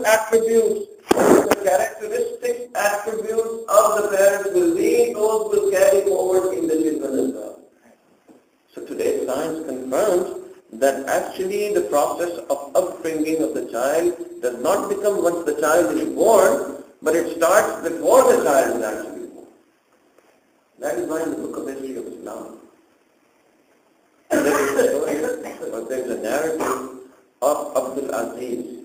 attributes, the characteristic attributes of the parents will be, those will carry forward in the children as well. So today science confirms that actually the process of upbringing of the child does not become once the child is born, but it starts before the child is actually born. That is why in the book of history of Islam, there is a narrative of Abdul Aziz.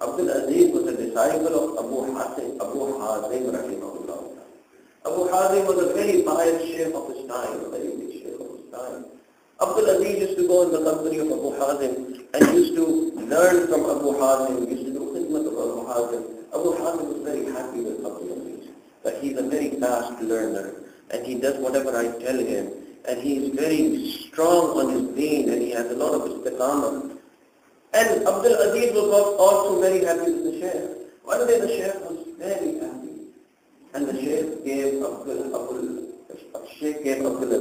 Abdul Aziz was a disciple of Abu Hazim rahimahullah. Abu Hazim was a very pious sheikh of his time, a very big sheikh of his time. Abdul Aziz used to go in the company of Abu Hazim and used to learn from Abu Hazim, used to do khidmat of Abu Hazim. Abu Hazim was very happy with Abdul Aziz, but he's a very fast learner and he does whatever I tell him, and he is very strong on his deen and he has a lot of istiqamah. And Abdul Aziz was also very happy with the Shaykh. One day the Shaykh was very happy, and the Shaykh gave Abdul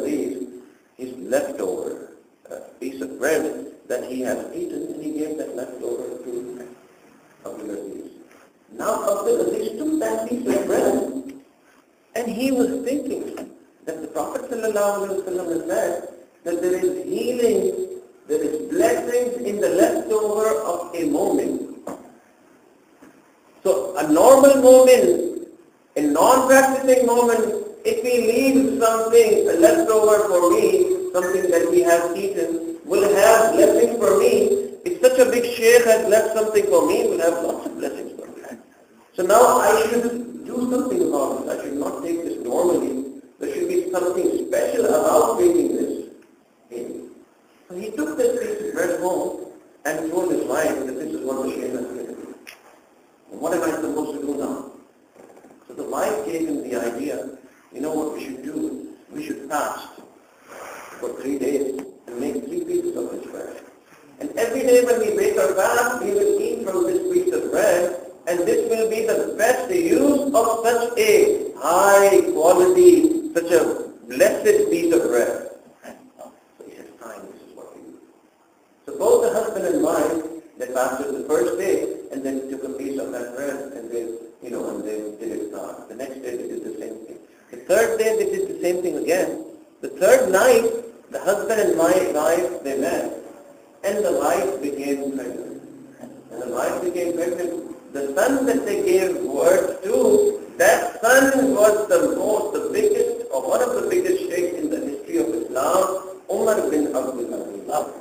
Aziz his leftover piece of bread that he had eaten, and he gave that leftover to Abdul Aziz. Now Abdul Aziz took that piece of bread, and he was thinking that the Prophet ﷺ has said that there is healing, there is blessings in the leftover of a moment. So a normal moment, a non-practicing moment, if we leave something leftover for me, something that we have eaten, will have blessings for me. If such a big sheikh has left something for me, will have lots of blessings for me. So now I should do something about this. I should not take this normally. There should be something special about taking this in. So he took this piece of bread home and told his wife that this is what the sheikh has given me. What am I supposed to do now? So the wife gave him the idea, you know what we should do? We should fast for 3 days and make 3 pieces of this bread. And every day when we break our fast, we will eat from this piece of bread, and this will be the best use of such a high quality, such a blessed piece of bread. So he said, fine, this is what we do. So both the husband and wife, they fasted the first day, and then took a piece of that bread, and they, and they did it. The next day they did the same thing. The third day they did the same thing again. The third night, the husband and wife, they met, and the wife became pregnant. And the wife became pregnant. The son that they gave birth to, that son was the biggest, or one of the biggest sheikhs in the history of Islam, Umar bin Abdul Aziz.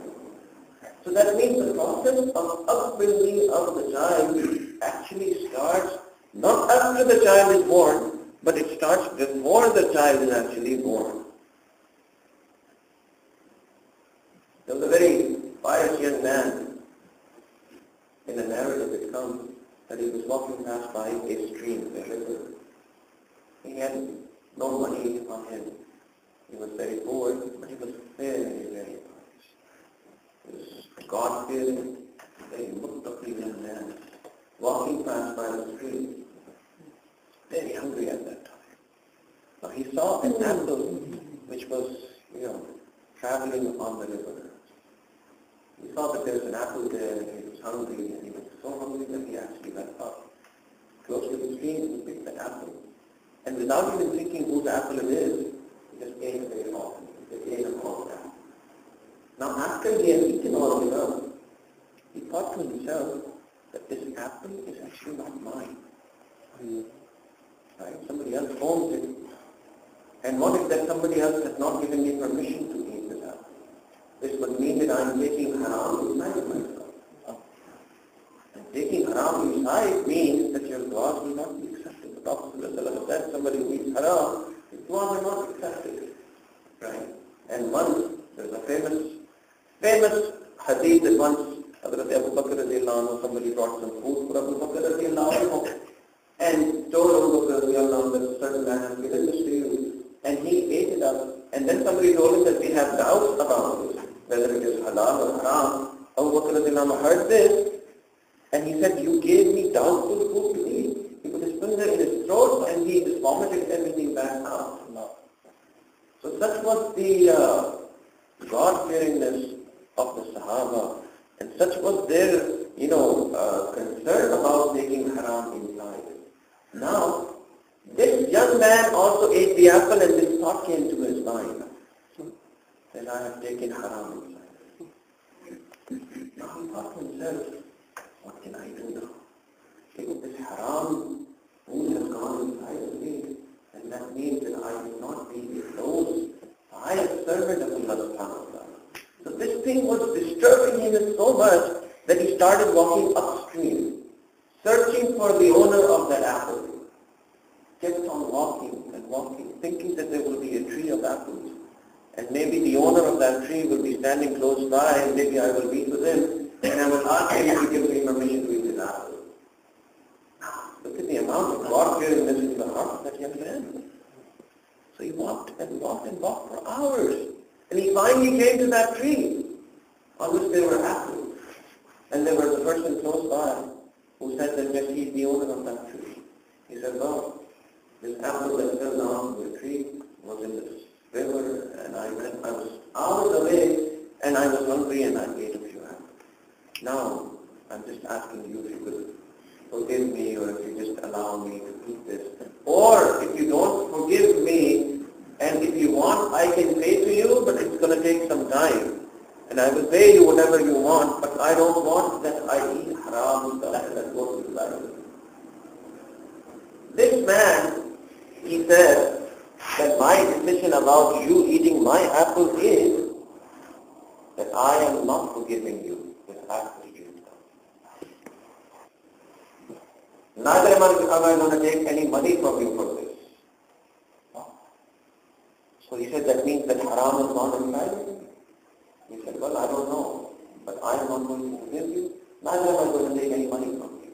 So that means the process of upbringing of the child actually starts not after the child is born, but it starts before the child is actually born. There was a very pious young man. In a narrative it comes that he was walking past by a stream, a river. He had no money on him. He was very poor, but he was very, very pious. He was God-fearing, very muttaqi young man, walking past by the stream, very hungry at that time. Now he saw an apple which was, traveling on the river. He saw that there was an apple there, and he was hungry, and he was so hungry that he actually went up close to the stream and picked the apple. And without even thinking whose apple it is, he just ate it very often. He ate all of that. Now after he had eaten all of it up, he thought to himself that this apple is actually not mine. Right? Somebody else owns it. And what if that somebody else has not given me permission to eat this apple? This would mean that I am taking haram inside myself. And taking haram inside means that your dua will not be accepted. The Prophet said somebody who eats haram, his dua will not be accepted. Right? And once, there's a famous hadith that once Hazrat Abu Bakr radiallahu anhu, somebody brought some food for Abu Bakr radiallahu anhu and told Abu Bakr radiallahu anhu that a certain man has given this to you, and he ate it up. And then somebody told him that we have doubts about this, whether it is halal or haram. Abu Bakr radiallahu anhu heard this, and he said, you gave me doubtful food to eat. He put his finger in his throat and he just vomited everything back out. So such was the God-fearingness of the Sahaba, and such was their, concern about taking haram inside. Now, this young man also ate the apple and this thought came to his mind. That I have taken haram inside. Now he thought to himself, what can I do now? If this haram food has gone inside of me, and that means that I will not be close. I am servant of Allah subhanahu wa ta'ala. So this thing was disturbing him so much that he started walking upstream, searching for the owner of that apple. Kept on walking and walking, thinking that there will be a tree of apples. And maybe the owner of that tree will be standing close by and maybe I will meet with him and I will ask him to give me permission to eat his apple. Look at the amount of God-fearingness in the heart of that young man. So he walked and walked and walked for hours. And he finally came to that tree on which there were apples. And there was a person close by who said that yes, he is the owner of that tree. He said, well, this apple that fell down from the tree was in this river and I was hours away and I was hungry and I ate a few apples. Now, I'm just asking you if you could forgive me or if you just allow me to eat this. Or if you don't forgive me and if you want, I can pay to you, but it's going to take some time. And I will pay you whatever you want, but I don't want that I eat haram stuff that goes to the Bible. This man, he said that my decision about you eating my apple is that I am not forgiving you with apples you eat. Neither am I going to take any money from you for this. So he said that means that haram is not inside. He said, well, I don't know, but I am not going to forgive you. Neither am I going to take any money from you.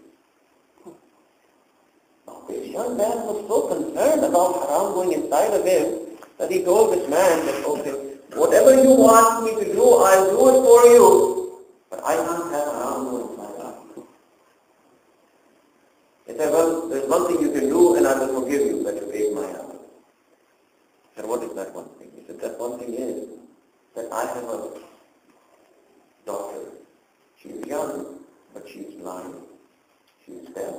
This young man was so concerned about haram going inside of him that he told this man that, okay, whatever you want me to do, I'll do it for you, but I can't have haram go inside of me. He said, well, there's one thing you can do and I will forgive you that you ate my apple. He said, what is that one thing? He said, that one thing is that I have a daughter. She is young, but she is blind. She is deaf.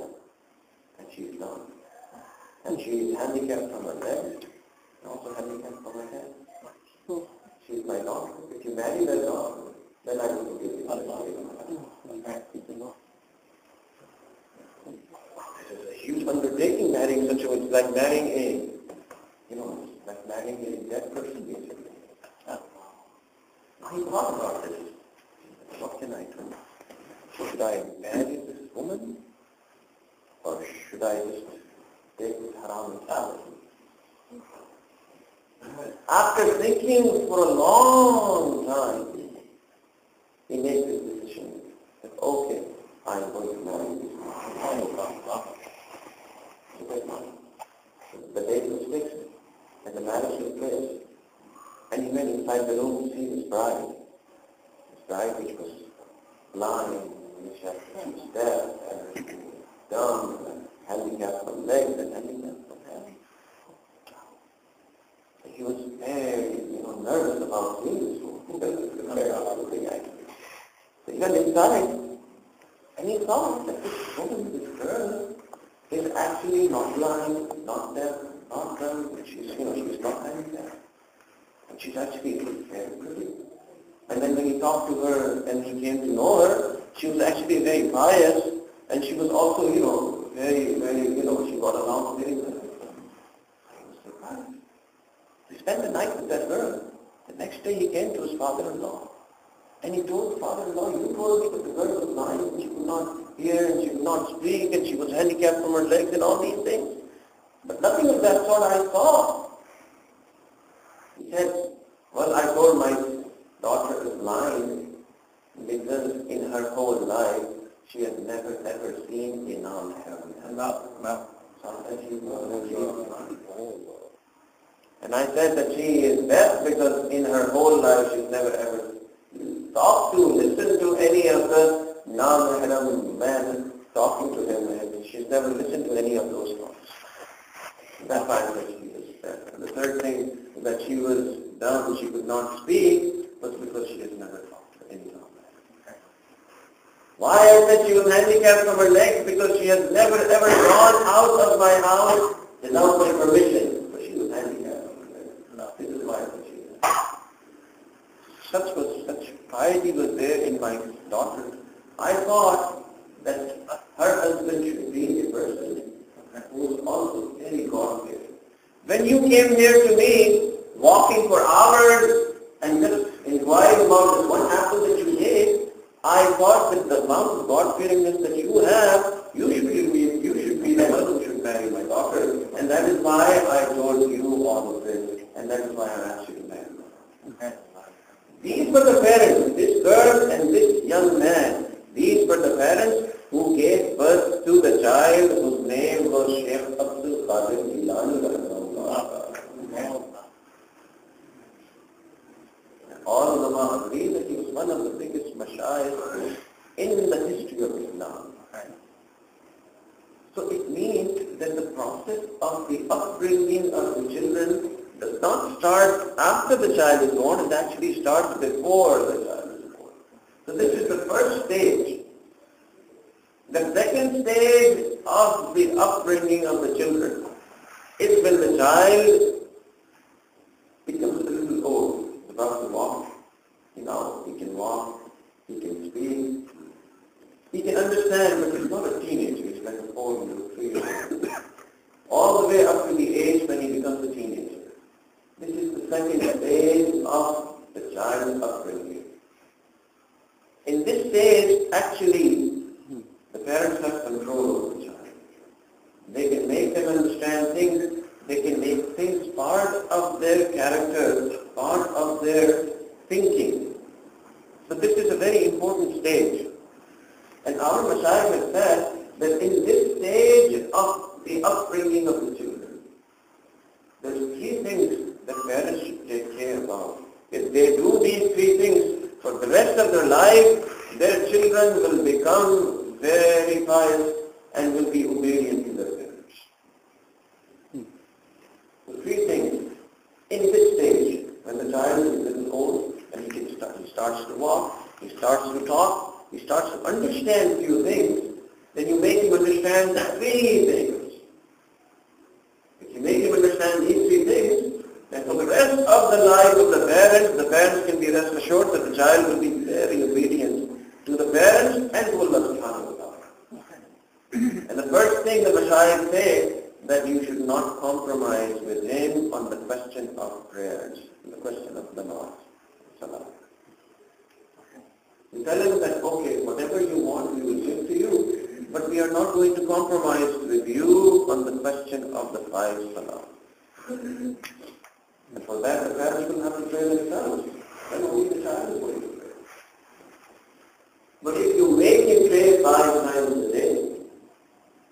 And she is dumb. And she is handicapped from her legs and also handicapped from her head. She is my daughter. If you marry that daughter, then I will forgive you. This is a huge undertaking, marrying such a one. It's like marrying a dead person basically. Now he thought about this. What can I do? Should I marry this woman? Or should I just take this haram and salad? After thinking for a long time, he made this decision that, okay, I'm going to marry this woman. The date was fixed, and the marriage took place. And he went inside the room to see his bride. His bride which was blind, which was deaf, and dumb, and handicapped from legs, and handicapped from head. He was very, nervous about seeing this woman. So he went inside, and he saw that this woman, this girl, is actually not blind, not deaf, not dumb, but she's not handicapped. And she's actually very pretty. And then when he talked to her and he came to know her, she was actually very pious. And she was also, very, she got along very well. I was surprised. He spent the night with that girl. The next day he came to his father-in-law. And he told the father-in-law, you told me that the girl was blind and she could not hear and she could not speak and she was handicapped from her legs and all these things. But nothing of that sort I saw. He said, well, I told my daughter is blind because in her whole life, she had never ever seen a non-heaven. And I said that she is deaf because in her whole life she's never ever talked to, listened to any of the non-heaven men talking to him. And she's never listened to any of those talks. That's why she was deaf. And the third thing that she was dumb, she could not speak, was because she had never talked to any non-man. Why I said she was handicapped from her legs? Because she has never ever gone out of my house without my permission. So she was handicapped from her legs. No, this is why I said she was. Such piety was there in my daughter. I thought that her husband should be a person who was also very God-fearing. When you came here to me, walking for hours and just inquiring about this one apple that you ate, I thought that the amount of God-fearingness that you have, you should be the one who should marry my daughter. And that is why I told you all of this. And that is why I asked you to marry her. These were the parents, this girl and this young man. These were the parents who gave birth to the child whose name was Shaykh Azhar Iqbal. All ulama agree that he was one of the biggest mashayikh in the history of Islam. So it means that the process of the upbringing of the children does not start after the child is born, it actually starts before the child is born. So this is the first stage. The second stage of the upbringing of the children is when the child becomes a little old, about to walk. He can walk, he can speak, he can understand, but he's not a teenager, he's like an old little 3-year-old. All the way up to the age when he becomes a teenager. This is the second stage of the child's upbringing. In this stage, actually, the parents have control over the child. They can make them understand things, they can make things part of their character, part of their thinking. So this is a very important stage. And our Mashayikh has said that in this stage of the upbringing of the children, there are 3 things that parents should take care about. If they do these 3 things, for the rest of their life, their children will become very pious and will be obedient to their parents. The 3 things. In this stage, when the child is a little old and he starts to walk, he starts to talk, he starts to understand few things, then you make him understand 3 things. If you make him understand these 3 things, then for the rest of the life of the parents can be rest assured that the child will be very obedient to the parents and to Allah subhanahu wa ta'ala. And the first thing the Mashayikh say, that you should not compromise with him on the question of prayers, the question of namaz, salah. You tell him that, okay, whatever you want we will give to you, but we are not going to compromise with you on the question of the 5 salah. And for that the parents will have to pray themselves, then only the child is going to pray. But if you make him pray 5 times a day,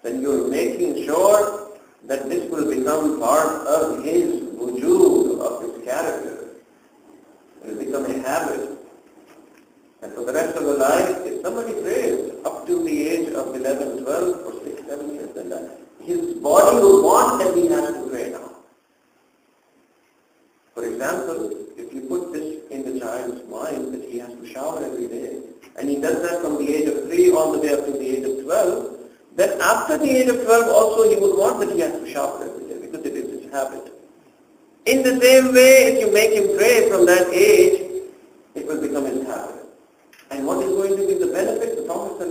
then you are making sure that this will become part of his wujud, of his character. It will become a habit. And for the rest of the life, if somebody prays up to the age of 11, 12, or 6, 7 years, then his body will want that he has to pray now. For example, if you put this in the child's mind that he has to shower every day, and he does that from the age of 3 all the way up to the age of 12, then after the age of 12 also he would want that he has to shower every day because it is his habit. In the same way, if you make him pray from that age, it will become his habit. And what is going to be the benefit? The Prophet said,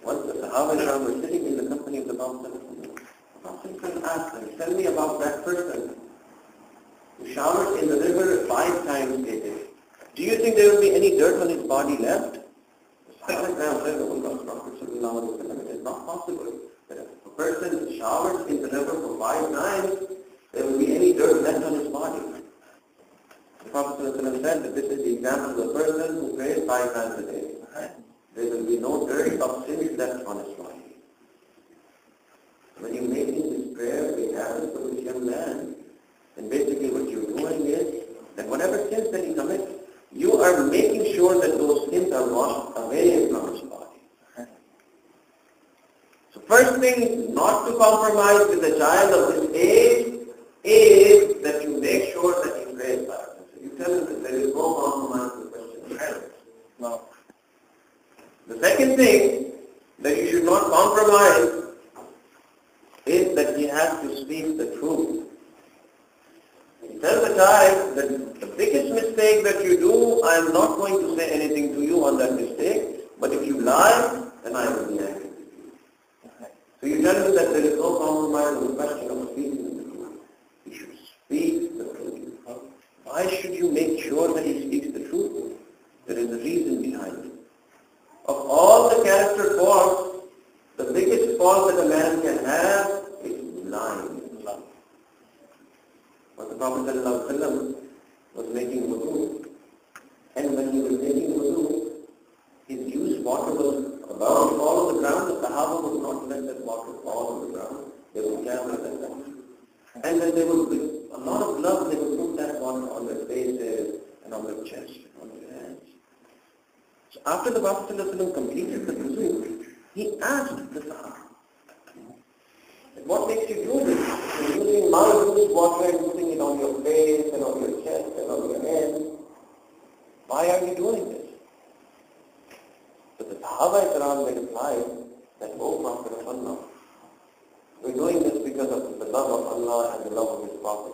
once the Sahaba were sitting in the company of the Prophet, asked them, tell me about that person who showers in the river 5 times a day. Do you think there will be any dirt on his body left? The Sahaba said, oh God, Prophet it is not possible that if a person showers in the river for 5 times, there will be any dirt left on his body. The Prophet said that this is the example of a person who prays 5 times a day. There will be no dirt of sin left on his body. When you're making this prayer, we have it for this young man, then basically what you're doing is that whatever sins that he commits, you are making sure that those sins are washed away from his body. So first thing, not to compromise with the child of this age, is that you make sure that he prays 5 times. So you tell him that there is no compromise with the question of prayer. No. cannot compromise is that he has to speak the truth. He tells the child that the biggest mistake that you do, I am not going to say anything to you on that mistake, but if you lie, then I will be angry. So you tell him that there is no compromise on the question of speaking the truth. He should speak the truth. Why should you make sure that he speaks the truth? There is a reason behind it. Of all the character faults, the biggest fault that a man can have is lying. But the Prophet ﷺ was making wudu, and when he was making wudu, his used water was about to fall on the ground. The Sahaba would not let that water fall on the ground. They would gather that. And then they would, with a lot of love, they would put that water on their faces and on their chest and on their hands. So after the Prophet ﷺ completed the wudu, he asked the Sahaba, what makes you do this? You're using my used water and putting it on your face and on your chest and on your hands. Why are you doing this? So the Sahaba Ikram, they replied that, O Prophet of Allah, we're doing this because of the love of Allah and the love of His Prophet.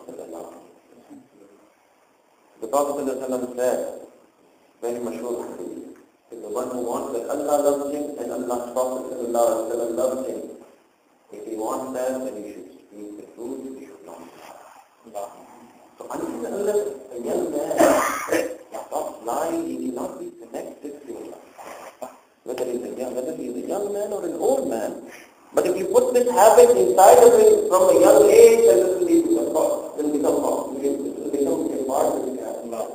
The Prophet said, very mashhur hadith, is the one who wants that Allah loves him and Allah's Prophet loves him. If he wants that, then he should speak the truth, he should not lie. So unless a young man stops lying, he cannot be connected to Allah. Whether he's a young man or an old man. But if you put this habit inside of him from a young age, then this will become part of his life.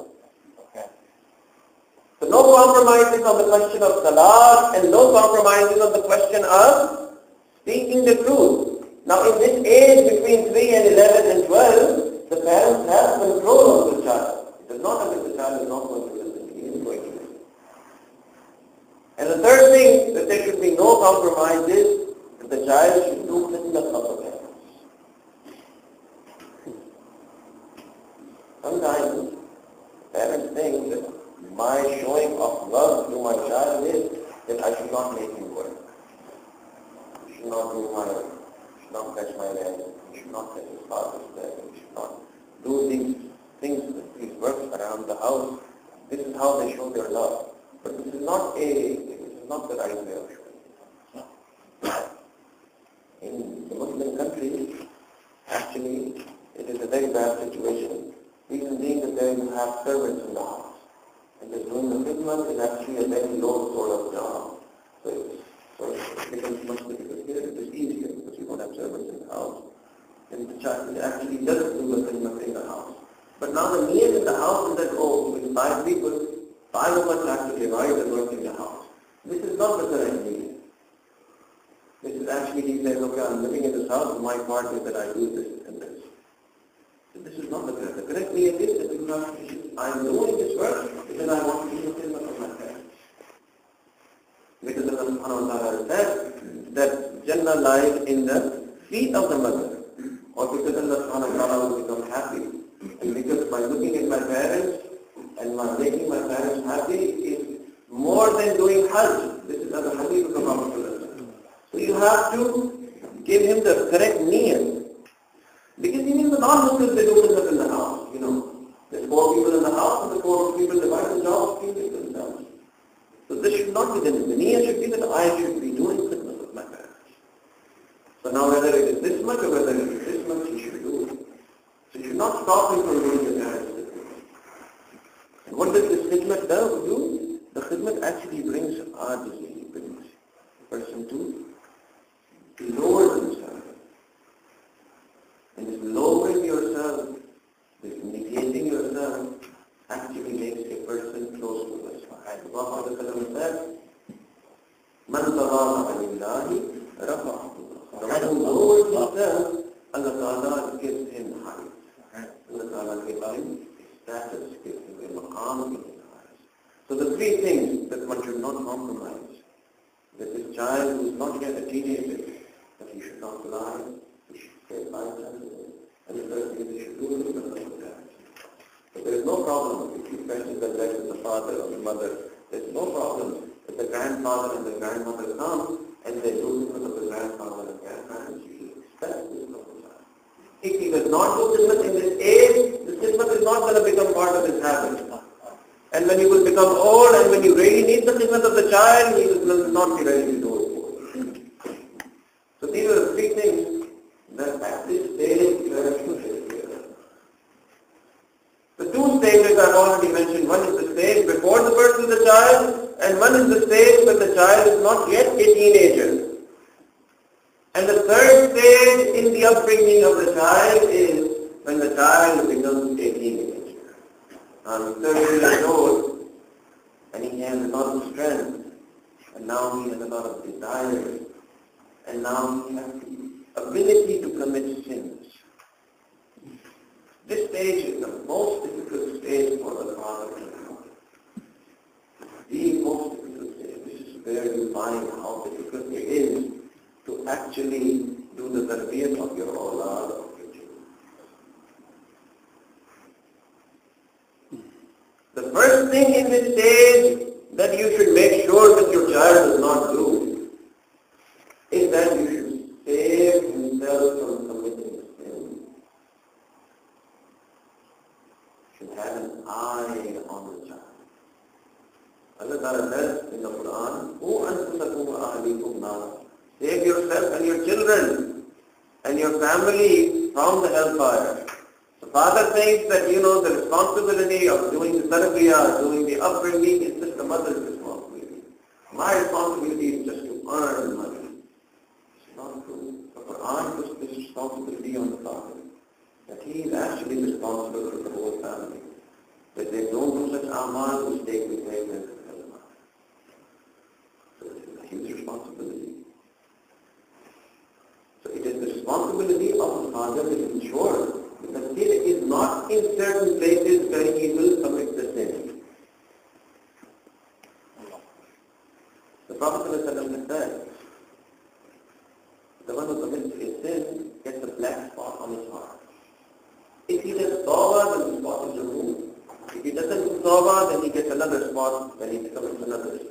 So no compromises on the question of salah and no compromises on the question of speaking the truth. Now in this age between 3 and 11 and 12, the parents have control of the child. It does not mean the child is not going to listen. He is going to listen. And the third thing that there should be no compromise is that the child should do khidmat of the parents. Sometimes parents think that my showing of love to my child is that I should not make him work. He should not not touch my leg. He should not touch his father's leg. He should not do these things, these works around the house. This is how they show their love. But this is not the right way of showing it. In the Muslim countries, actually, it is a very bad situation. Reason being that there you have servants in the house. And the doing the khidmat is actually a very low sort of job. So it becomes much difficult. Here it is easier because you don't have servants in the house. And the child actually does do the khidmat in the house. But now the need in the house is that, with 5 people, 5 of us have to divide the work in the house. This is not the correct need. This is actually, he says, okay, I'm living in this house, my part is that I do this and this. So this is not the correct. The correct need is that I'm doing this work because I want to do the khidmat of my parents. Because Allah subhanahu wa ta'ala said that Jannah lies in the feet of the mother. Or because Allah subhanahu wa ta'ala will become happy. And because by looking at my parents and by making my parents happy is more than doing Hajj. This is the hadith of the Prophet. So you have to give him the correct niyyah. Because even the non-Muslims, they do khidmat in the house, There's 4 people in the house and the 4 people divide the job between themselves. So this should not be the niyyah should be that I should be doing khidmat with my parents. So now whether it is this much or whether it is this much, he should do it. So you should not stop him from doing the parents' khidmat. And what does this khidmat do? The khidmat actually brings ajizi, brings the person to lower himself. And this lowering yourself, this negating yourself, actually makes a person close to us. The Prophet said, Man tawada'a lillahi rafa'ahu. The one who lowers himself, Allah Ta'ala gives him height. Allah Ta'ala gives him status, gives him a maqam in his eyes. So the 3 things that one should not compromise. That this child who is not yet a teenager, that he should not lie, he should say lies and the third thing he should do is not parents. So there is no problem if he questions the legs of the father or the mother. There is no problem if the grandfather and the grandmother come and they do khidmat of the grandfather and grandparents, you should expect this from the child. If he does not do khidmat in this age, the khidmat is not going to become part of his habit. And when you will become old and when you really need the khidmat of the child, he will not be ready to do it. So these are the three things that at this stage you have to take care of. The two stages I've already mentioned. One is the stage before the birth of the child, and one is the stage when the child is not yet a teenager. And the third stage in the upbringing of the child is when the child becomes a teenager. Now he's 30 years old, and he has a lot of strength, and now he has a lot of desires, and now he has the ability to commit sins. This stage is the most difficult stage for the father and the mother. The most difficult stage. This is where you find how difficult it is to actually do the tarbiyat of your awlad, of your children. The first thing in this stage that you should make sure that your child does not do is that you should save himself from committing sin. You should have an eye on the child. Allah Ta'ala says in the Quran, "Qu anfusakum wa ahlikum nara." Save yourself and your children and your family from the hellfire. The father thinks that, the responsibility of doing the tarbiyah, doing the upbringing is just the mother's responsibility. My responsibility is just to earn money. It's not true. The Quran puts this responsibility on the father, that he is actually responsible for the whole family. That they don't do such amal, mistake will take them to hellfire. So it is a huge responsibility. So it is the responsibility of the father to ensure that the kid is not in certain places where he will commit the sin. The Prophet ﷺ said, the one who commits a sin gets a black spot on his heart. If he does tawbah, then the spot is removed. If he doesn't do tawbah, then he gets another spot, then he commits another sin.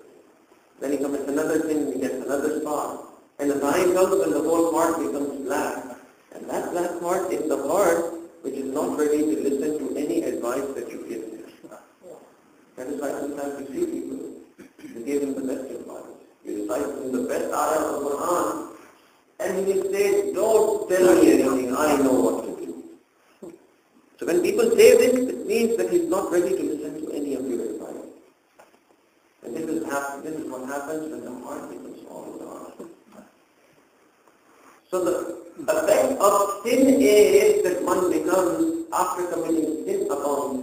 Then he commits another sin, he gets another spot. And the time comes when the whole heart becomes black. And that black heart is the heart which is not ready to listen to any advice that you give him. That is why sometimes you see people, you give him the best advice. You recite him the best ayah of the Quran, and he will say, don't tell me anything, I know what to do. So when people say this, it means that he's not ready to listen to any of your advice. And this is what happens when the heart becomes all dark. So the effect of sin is that one becomes, after committing sin upon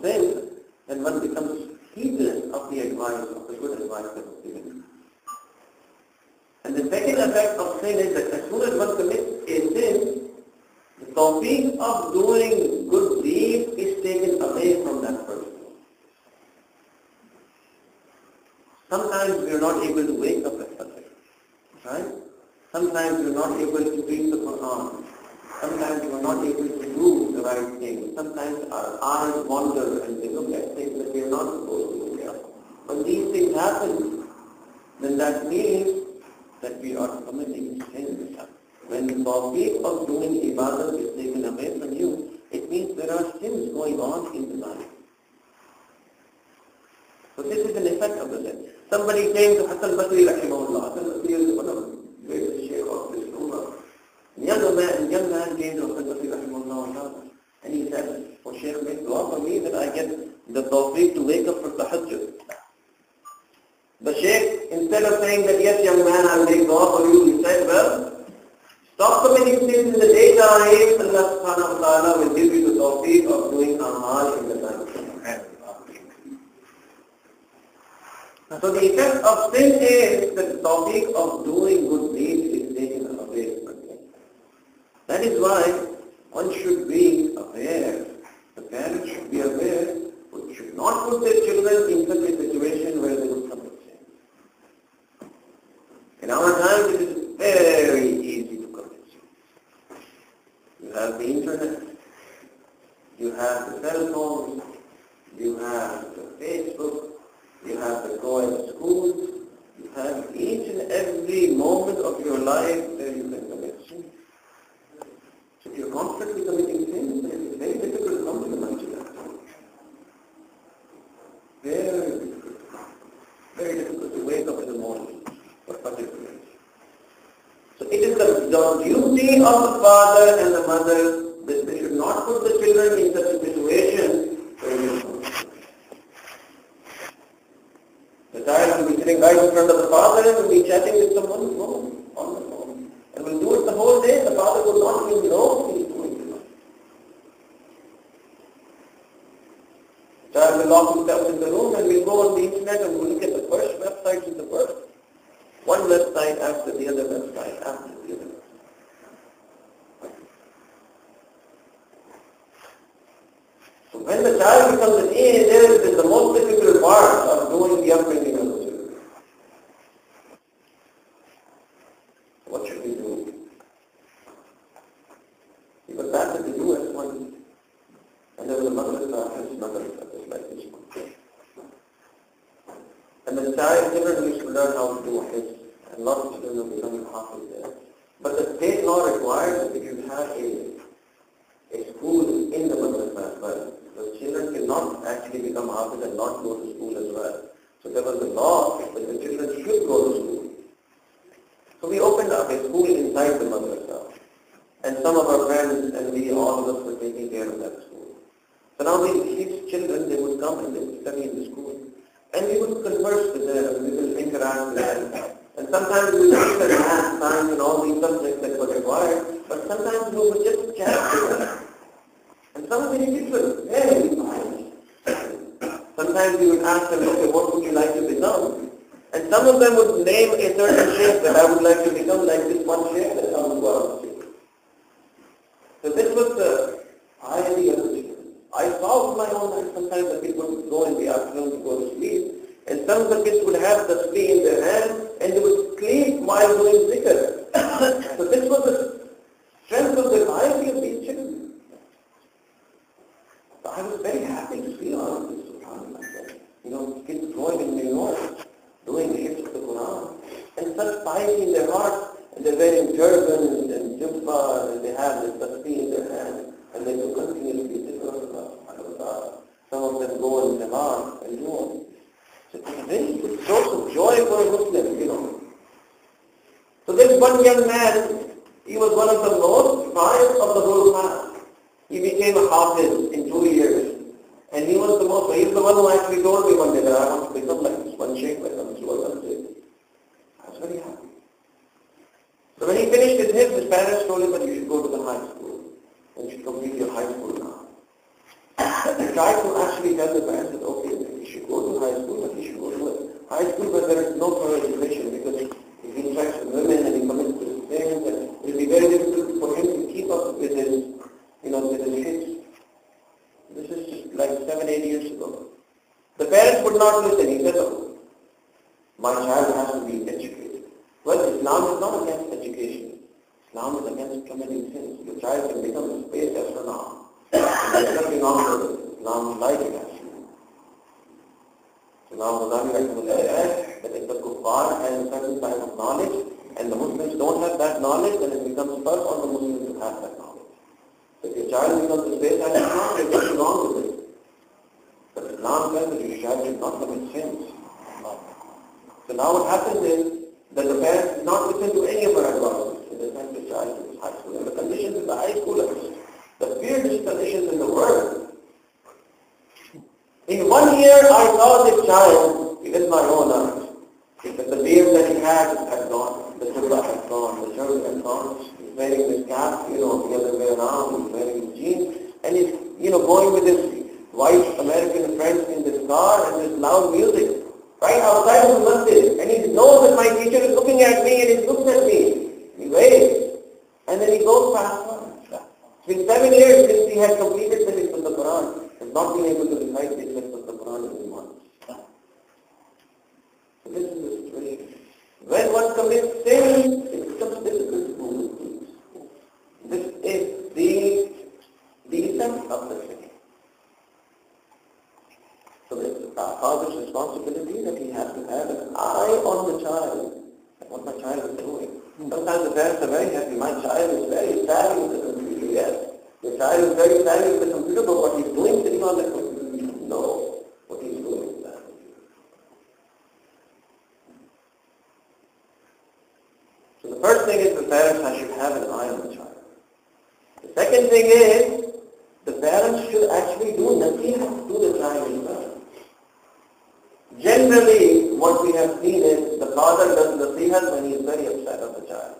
sin, then one becomes heedless of the advice, of the good advice that was given. And the second effect of sin is that as soon as one commits a sin, the tawfiq of doing good deeds is taken away from that person. Sometimes we are not able to wake up at Fajr, right? Sometimes we are not able to read the Quran. Sometimes we are not able to do the right thing. Sometimes our eyes wander and we look at things that we are not supposed to look at. When these things happen, then that means that we are committing sin. When the tawfiq of doing ibadah is taken away from you, it means there are sins going on in the life. So this is an effect of the sin. Somebody came to Hassan Basri rahimahullah. Hassan Basri is one of the greatest shaykh of this ummah. Young man came to Hassan Basri rahimahullah and he said, "Oh Shaykh, make dua for me that I get the tawfiq to wake up for tahajjud." The Shaykh, instead of saying that, "Yes, young man, I'll make dua for you," he said, "Well, stop committing sins in the daytime. Allah subhanahu wa ta'ala will give you the tawfiq of doing amal in the night." So the effect of sin is that the tawfiq of doing good deeds is taken away from you. That is why one should be aware. The parents should be aware, but should not put their children in such a situation where they will commit sin. In our time, it is very easy to commit sin. You have the internet, you have the cell phones, you have the Facebook, you have the co-ed schools, you have each and every your life, there you can commit sin. So if you're constantly committing sin, it's very difficult to come to the masjid. Very difficult. Very difficult to wake up in the morning for Fajr prayer. So it is the duty of the father and the mother that they should not put the children in such a situation where the child will be sitting right in front of the father and will be chatting with someone on the phone. And will do it the whole day. The father will not even know what he is doing. The child will lock himself in the room and will go on the internet and will look at the first websites in the world. One website after the other website after the other. So when the child becomes an teenager, it is the most difficult part of doing the upbringing of the children. What should we do? He was back in the US one, and there was a mother, his mother, just like this one. And the child children used to learn how to do hajj, and lots of children will become hafiz there. But the state law requires that you have a school in the madrasa as well. The children cannot actually become hafiz and not go to school as well. So there was a law that the children should go to school. So we opened up a school inside the madrasa. And some of our friends and we, all of us, were taking care of that school. So now these children, they would come and they would study in the school. And we would converse with them, we would interact with them. And sometimes we would teach them math, science, and all these subjects that were required. But sometimes we would just chat with them. And some of the kids were very fine. Sometimes we would ask them, okay, what would you like to become? And some of them would name a certain shape that I would like to become like this one shape that I would go out to. So this was the piety of the children. I saw with my own eyes sometimes the kids would go in the afternoon to go to sleep, and some of the kids would have the tree in their hand, and they would sleep while doing zikr. So this was the strength of the piety of these children. So I was very happy to see all of this, subhanAllah. Kids going in New York, doing hits of the Quran, and such piety in their hearts, and they're wearing turbans and jubbah, and they have this tasbih in their hand, and they do continuously zikr of Allah. Some of them go in Jamaat and do all this. So it's a very source of joy for a Muslim, So this one young man, he was one of the most pious of the whole class. He became a hafiz in 2 years. And he was the one who actually told me one day that I want to become like this one shaykh, like this one shaykh. I was very happy. So when he finished his parents told him that you should go to the high school. And you should complete your high school now. He tried to actually tell the parents that, okay, he should go to high school, but he should go to high school where there is no further education, because if he interacts with women and he commits to things, and it will be very difficult for him to keep up with his, with his kids. This is just like 7-8 years ago. The parents would not listen. He said, oh, my child has to be educated. Well, Islam is not against education. Islam is against committing sins. Your child can become a space astronaut. There's nothing wrong with it. Islam is like it actually. Imam Ghazali said that if the kuffar has a certain type of knowledge and the Muslims don't have that knowledge, then it becomes first on the Muslims to have that knowledge. So if your child becomes a space astronaut, there's nothing wrong with it. But Islam says that your child should not commit sins. So now what happens is that the parents do not listen to any of our advice. So they send the child to high school. And the conditions in the high schoolers, the weirdest conditions in the world. In 1 year, I saw this child with my own eyes. That the beard that he had gone, the tuba had gone, the shirt had gone. He's wearing this cap, the other way around. He's wearing jeans, and he's, going with his white American friends in this car and this loud music right outside of the masjid. And he knows that my teacher is looking at me, and he looks at me. He waits, and then he goes past on. It's been 7 years since he had completed the hifz of the Quran. He has not been able to recite the hifz of the Quran in 1 month. So this is the situation. When one commits sin, it becomes difficult to move things. This is the essence of the sin. So it's a father's responsibility that he has to have an eye on the child, and what my child is doing. Sometimes sometimes the parents are very happy. My child is very savvy with the computer. Yes, your child is very savvy with the computer, but what he's doing sitting on the computer, you know what he's doing with that computer. So the first thing is the parents should have an eye on the child. The second thing is the parents should actually do nasihat to the child as well. Generally, what we have seen is the father does nasihat when he is very upset of the child.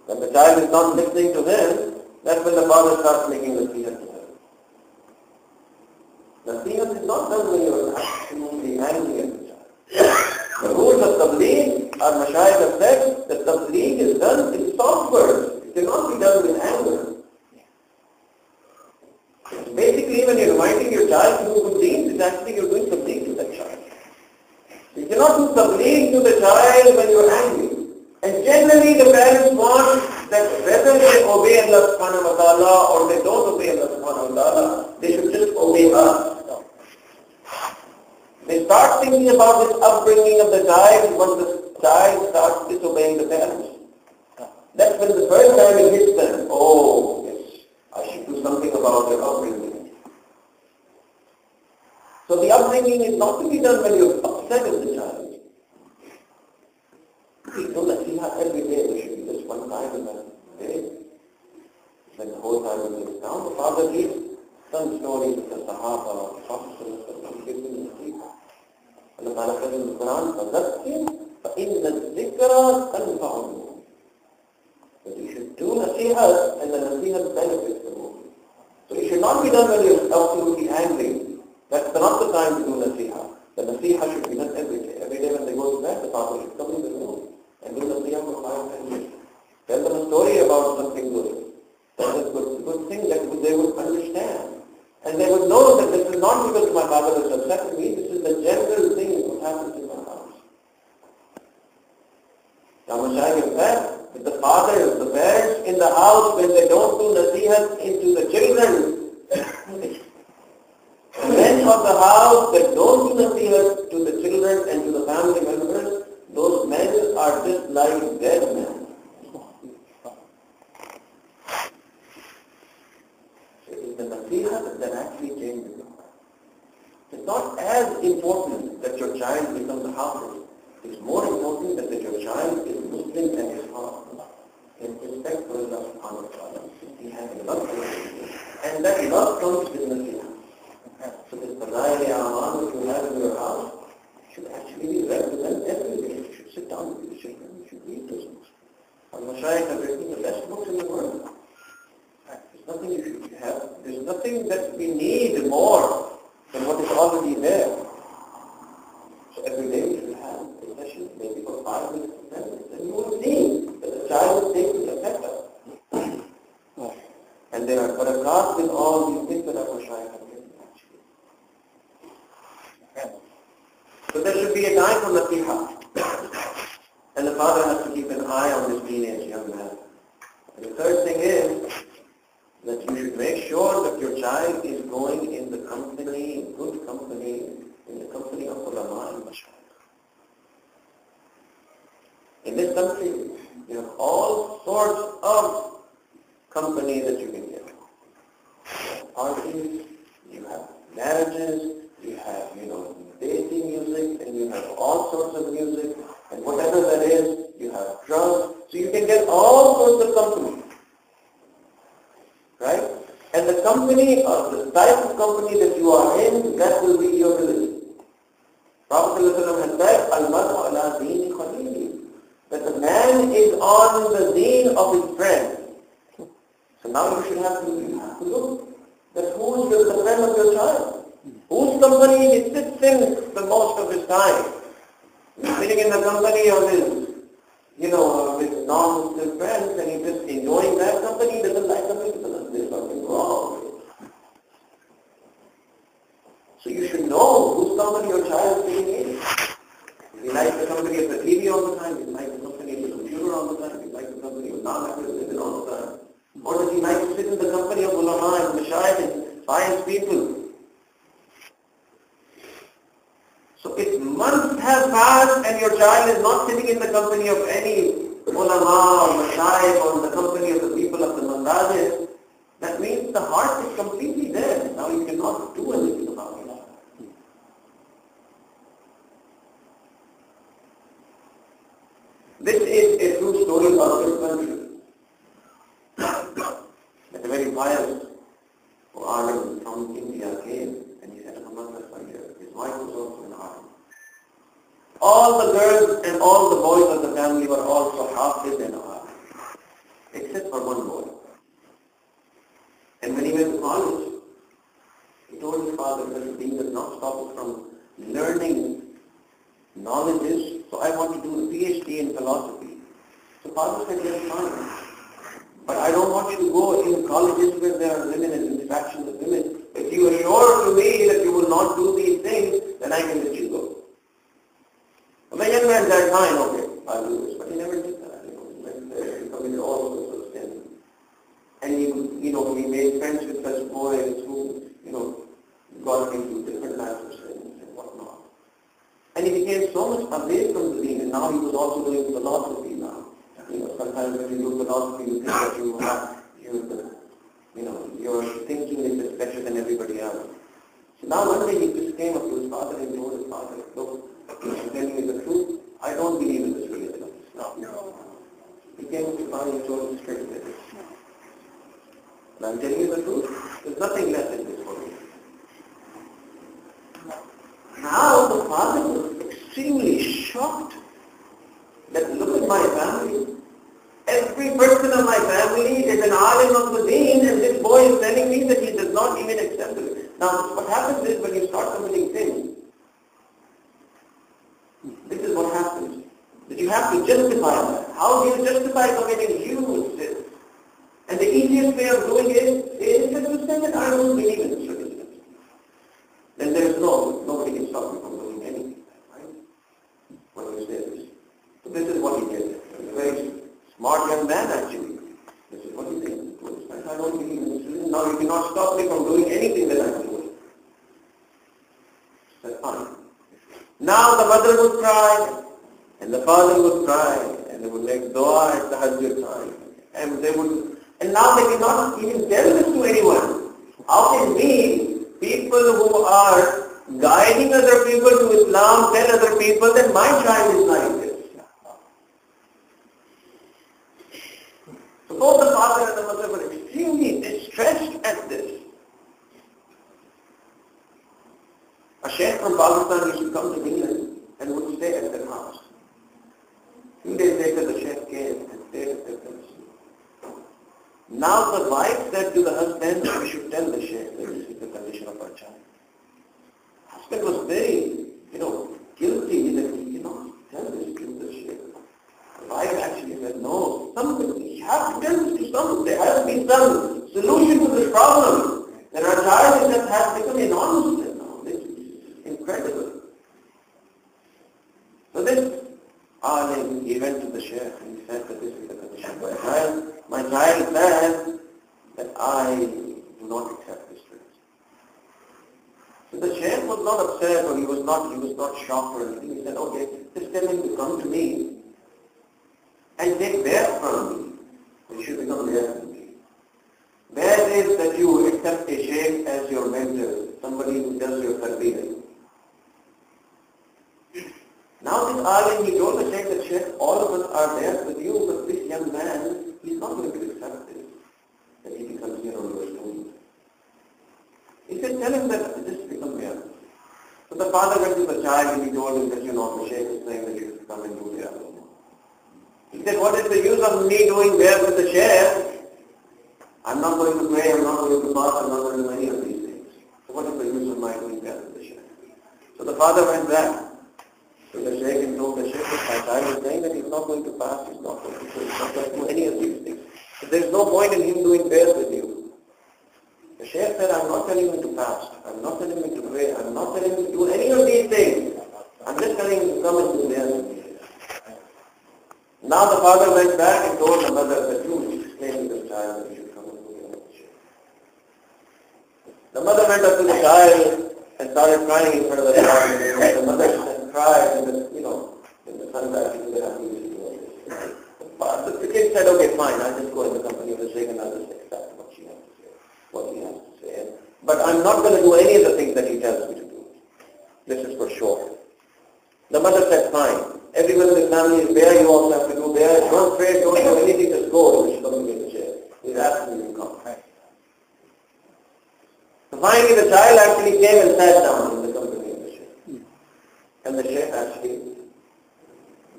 When the child is not listening to him, that's when the father starts making nasihat to him. Nasihat is not done when you are absolutely angry at the child. The rules of tabligh, our mashayikh have said that tabligh is done in soft words. It cannot be done with anger. Basically, when you're reminding your child to do good deeds, it's actually you're doing tabligh to that child. You cannot do tabligh to the child when you're angry. And generally the parents want that whether they obey Allah subhanahu wa ta'ala or they don't obey Allah subhanahu wa ta'ala, they should just obey us. They start thinking about this upbringing of the child when the child starts disobeying the parents. That's when the first time it hits them. Oh, yes, I should do something about their upbringing. So the upbringing is not to be done when you're upset with the child. People nasihat every day. There should be just one time in a day. When the whole time is down, the father gives some stories of the Sahaba, the Prophet gives them nasihat. Allah Ta'ala says in the Quran, فَذَكِّرْ فَإِنَّ الذِّكْرَ تَنْفَعُ الْمُؤْمِنِينَ. But you should do nasihat, and the nasihat benefits the mu'min. So it should not be done when you're absolutely angry. That's not the time to do nasiha. The nasiha should be done every day. Every day when they go to bed, the father should come in the room and do nasiha for 5 minutes. Tell them a story about something good. Tell them a good thing that they would understand. And they would know that this is not because my father is upset with me, this is the general thing that happens in my house. Now Mashaykh has said that the fathers, the parents in the house, when they don't do nasihat into the children, the men of the house that don't do nasihat to the children and to the family members, those men are just like dead men. The nasihat that actually changes the life. It's not as important that your child becomes a hafiz. It's more important that your child is Muslim and his heart in respect for Allah subhanahu wa ta'ala. He has love for Allah. And that love comes with nasihat. So this Fadail Aman that you have in your house should actually be read to them every day. You should sit down with your children. You should read those books. Our Mashaykh have written the best books in the world. There's nothing you should have. There's nothing that we need more than what is already there. So every day we should have a session, maybe for 5 minutes or 10 minutes, and you will see that the child is taking the effect of it. And there are barakat in all these things that our Mashaykh have written actually. So there should be a time for nasiha. And the father has to keep an eye on this teenage young man. And the third thing is that you should make sure that your child is going in the company, good company, in the company of ulama and mashayikh. In this country, you have all sorts of company that you can get. You have parties, you have marriages, you have, dating music, and you have all sorts of music, and whatever that is, you have drugs. So you can get all sorts of company. Right? And the company, or the type of company that you are in, that will be your religion. Prophet ﷺ has said, Al-Mar'u ala deen khalili, that the man is on the deen of his friend. So now you should have to look that who is the friend of your child? Whose company he sits in the most of his time? He's sitting in the company of his with non-Muslim friends, and he's just enjoying that company. He doesn't like something because there's something wrong. So you should know whose company your child is sitting in. If he likes the company of the TV all the time, if he likes the company of the computer all the time, if he likes the company of non-Muslim all the time, or does he like to sit in the company of ulama and mashayikh and pious people? So if months have passed and your child is not sitting in the company of any ulama or mashayikh or in the company of the people of the mandazis, that means the heart is completely there. Now you cannot do anything about it. This is a true story about this country. That a very pious Arab from India came and he set up a madrasa here. His wife was also an Arab. All the girls and all the boys of the family were also Hafiz and Arab, except for one boy. And when he went to college, he told his father that the thing does not stop us from learning knowledges, so I want to do a PhD in philosophy. So father said, yes, fine. But I don't want you to go in colleges where there are women and interaction with women. If you assure to me that you will not do these things, then I can let you go. So my young man said, fine, okay, I'll do this. But he never did that. He went there, he committed all sorts of sins. And he made friends with such boys who, got into different types of sins and whatnot. And he became so much away from the deen, and now he was also doing philosophy now. Sometimes when you do philosophy, you think that your thinking is just better than everybody else. So now one day he just came up to his father and told his father, look, I'm telling you the truth, I don't believe in this religion. No. He came up to his father and told him straight this. And I'm telling you the truth, there's nothing less in this for me. Now the father was extremely shocked that look at my family. Every person of my family is an alim of the deen, and this boy is telling me that he does not even accept it. Now what happens is when you start committing sins, this is what happens. That you have to justify that. How do you justify committing huge sins? And the easiest way of doing it is that you say that I don't believe in this religion. Then there is nobody can stop you from doing anything, right? When you say this. So this is what he did. He was a very smart young man actually. This is what he did. He told his friends, I don't believe in this religion. Now you cannot stop me from doing anything that I'm doing. That's fine. Now the mother would cry, and the father would cry, and they would make dua at the Hajj time. And now they cannot even tell this to anyone. How can we, people who are guiding other people to Islam, tell other people that my child is like this? So both the father and the mother were extremely distressed at this. A sheikh from Pakistan used to come to England and would stay at their house. A few days later the sheikh came and stayed at their house. Now the wife said to the husband, we should tell the sheikh that this is the condition of our child. The husband was very, guilty that he cannot tell this to the sheikh. The wife actually said, no, we have to tell this to someone. There has to be some solution to this problem. That our child has become a non-Muslim now. This is incredible. So this he went to the sheikh and he said that this is the condition of my child. My child says that I do not accept this religion. So the sheikh was not upset or he was not shocked or anything. He said, okay, just tell him to come to me and take bayat from me. You should become bayat from me. Bayat is that you accept a sheikh as your mentor, somebody who does your tarbiyah. Now this alim, he told the sheikh that sheikh, all of us are there with you, but this young man, he's not going to accept this, that he becomes your student. He said, tell him that this become bayat. So the father went to the child and he told him that the sheikh is saying that you should come and do bayat. He said, what is the use of me doing bayat with the sheikh? I'm not going to pray, I'm not going to fast, I'm not going to do any of these things. So what is the use of my doing bayat with the sheikh? So the father went back to the sheikh and told the sheikh that my child is saying that he's not going to fast, he's not going to pray, he's not going to do any of these things. So there's no point in him doing bayat with you. The sheikh said, I'm not telling him to fast, I'm not telling him to pray, I'm not telling him to do any of these things. I'm just telling him to come and do bayat with me. Now the father went back and told the mother that you explain to the child that you should come and do bayat with the sheikh. The mother went up to the child and started crying in front of the child. The mother cried and the son died. But the kid said, okay, fine, I'll just go in the company of the Shaykh and I'll just accept what she has to say, what he has to say. But I'm not going to do any of the things that he tells me to do. This is for sure. The mother said, fine. Everyone in the family is there, you also have to do there. Don't pray, don't do anything, just go. You should come to the Shaykh. He's asking you to come. So finally the child actually came and sat down in the company of the Shaykh. And the Shaykh actually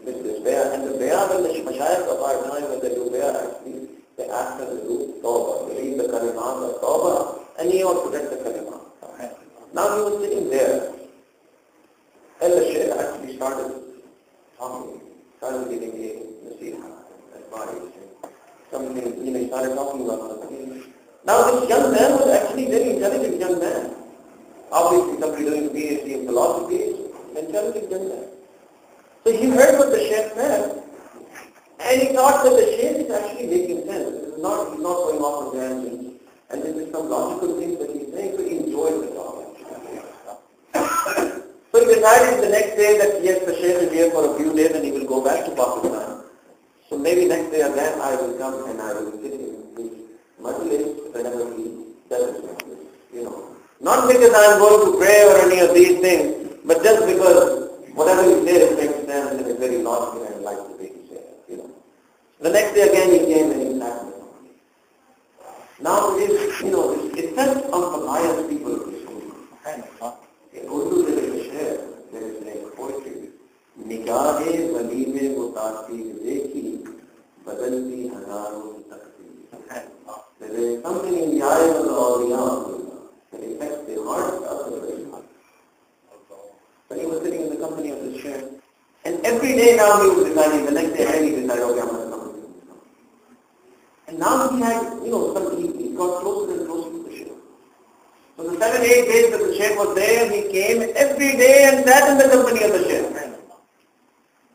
did this bay'ah. And the bay'ah, when the mashayikh of our time, when they do bay'ah, actually, they ask them to do tawbah. They read the kalimat of tawbah, and he also read the kalimat. Now he was sitting there, and the Shaykh actually started talking, started giving a nasiha, advice, something, he started talking about something. Now this young man was actually a very intelligent young man. Obviously somebody doing a PhD in philosophy is an intelligent young man. So he heard what the Shaykh said, and he thought that the Shaykh is actually making sense. He's not going off on tangents, and this is some logical things that he's saying, so he enjoyed the talk. So he decided the next day that yes, the Shaykh is here for a few days and he will go back to Pakistan. So maybe next day again I will come and I will sit in his majlis whenever he does his majlis. Not because I am going to pray or any of these things, but just because whatever he says makes sense and is very logical and like the way he says. The next day again he came and he sat with him. Now this effect on the pious people of this world. In Urdu there is a share, there is like poetry. Nigah-e wali-me mutaasir dekhi, badalti hazaron taqdeer. There is something in the eyes of the awliya that affects the heart of the very heart. So he was sitting in the company of the Shaykh, and every day now he was deciding, the next day again he decided, okay, I'm going to come to him. And now he had, he got closer and closer to the Shaykh. So the 7-8 days that the Shaykh was there, he came every day and sat in the company of the Shaykh.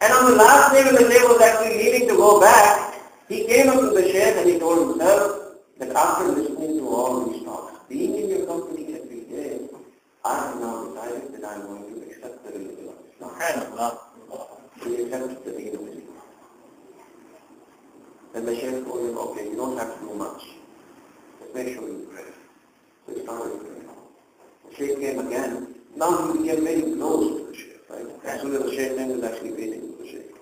And on the last day when the Shaykh was actually leaving to go back, he came up to the Shaykh and he told himself that after listening to all these talks, being in your company every day, I have now decided that I am going to accept the religion of Islam. He accepted the religion of Islam. Then the Shaykh told him, okay, you don't have to do much. Just make sure you pray. So he started praying. The Shaykh came again. Now he became very close to the Shaykh, right? As soon as the Shaykh came, he was actually waiting for the Shaykh.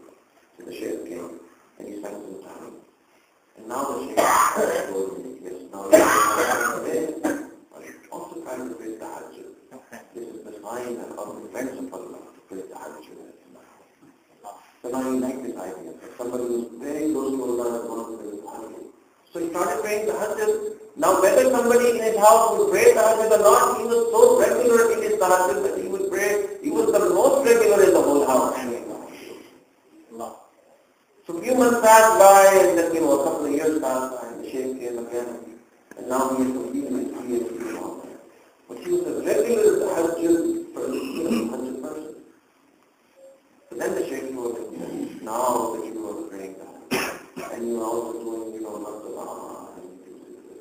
So the Shaykh came and he spent some time. And now the Shaykh told me, yes, now you should also try to pray the Tahajjud. This is the sign of the friends of Allah to pray the Tahajjud. So now he liked this idea. Somebody who is very close to Allah wants to pray the Tahajjud. So he started praying the Tahajjud. Now whether somebody in his house would pray Tahajjud or not, he was so regular in his Tahajjud that he would pray. He was the most regular in the whole house. So a few months passed by and then, a couple of years passed by and the Shaykh came again. And now he is completing his PhD and all that. But he was a regular Tahajjud person. So then the Shaykh told him, now that you are praying Tahajjud, and you are also doing, lots of Amma and this,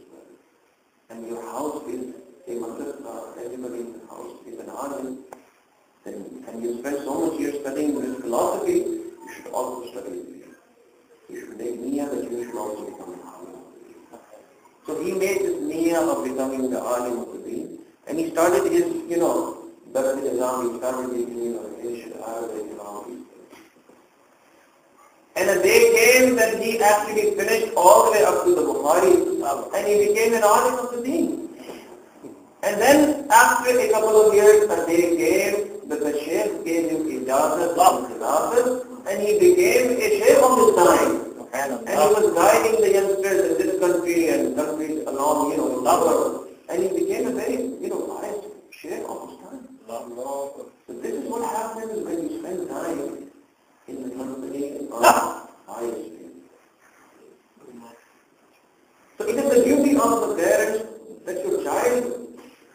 and your house is a madrasa, everybody in the house is an alim, and you spend so much years studying this philosophy, you should also study it. You should make niyyah that you should also become an alim. So he made this niyyah of becoming the alim of the deen, and he started his, Daraj Nizam, he started his, Arabic, and a day came that he actually finished all the way up to the Bukhari, and he became an alim of the deen. And then after a couple of years, a day came that the Shaykh gave him ijazat of khilafat, and he became a Shaykh of his time. And he was guiding the youngsters in this country and countries along, in the world. And he became a very, wise Shaykh of his time. So this is what happens when you spend time in the company of pious people. So it is the duty of the parents that your child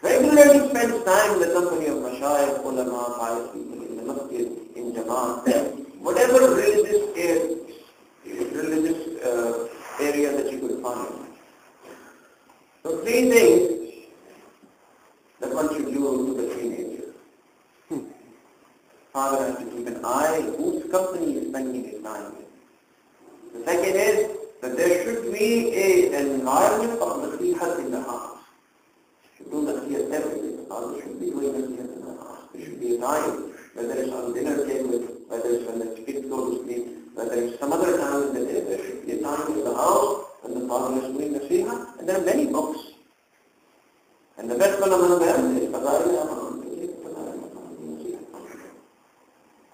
regularly spends time in the company of mashayikh, ulama, pious people, in the masjid, in jamaat, whatever religious area that you could find. So 3 things that one should do to the teenager. Father has to keep an eye whose company is spending his time with. The second be an environment of nasihat in the house. You should do nasihat every day. The father should be doing nasihat in the house. There should be a time, whether it's on dinner table, whether it's when the kids go to sleep, whether it's some other time in the day, there should be a time in the house when the father is doing nasihat. And there are many books. And the best one among them is Fadail.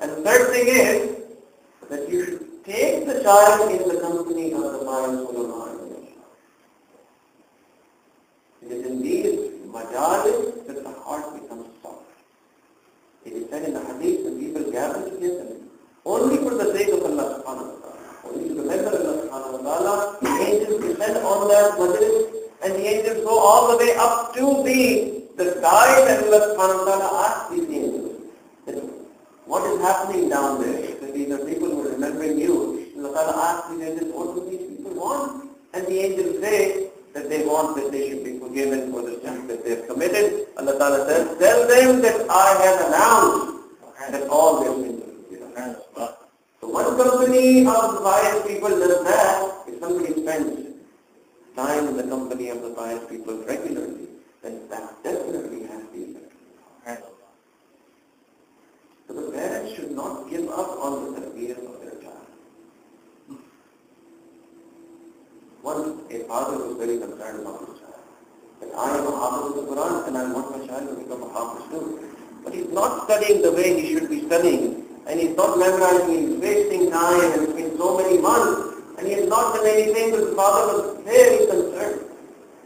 And the third thing is that you should take the child in the company of the pious ulama. It is in these majalis that the heart becomes soft. It is said in the hadith when people gather together only for the sake of Allah subhanahu wa ta'ala, only to remember Allah subhanahu wa ta'ala, the angels descend on that majlis and the angels go all the way up to the sky, and Allah subhanahu wa ta'ala asks these angels, what is happening down there? So these are people who are remembering you. Allah Ta'ala asks these angels, what do these people want? And the angels say that they want that they should be forgiven for the sins that they have committed. Allah Ta'ala says, tell them that I have announced that all their sins are forgiven. So one company of the pious people does that. If somebody spends time in the company of the pious people regularly, then that definitely has the effect. So the parents should not give up on the tarbiyah of their child. Once a father was very concerned about his child. That I am a hafiz of the Quran and I want my child to become a hafiz too. But he's not studying the way he should be studying. And he's not memorizing, he's wasting time, and it's been so many months. And he has not done anything, but the father was very concerned.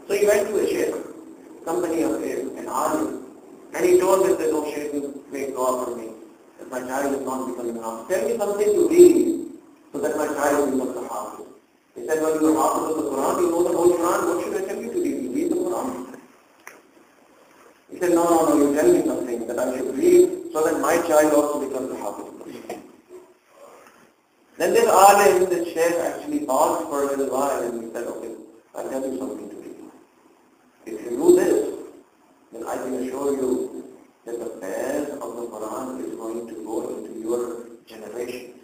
So he went to a shaykh, company of an alim. And he told him that, oh shaykh, you make dua for me. That my child is not becoming a hafiz. Tell me something to read so that my child becomes a hafiz. He said, well, you are hafiz of the Quran, you know the whole Quran, what should I tell you to read? You read the Quran. He said, no, you tell me something that I should read so that my child also becomes a hafiz. Then this alim, this shaykh actually paused for a little while and he said, okay, I'll tell you something to read. If you do this, then I can assure you that the fairs of the Quran is going to go into your generation.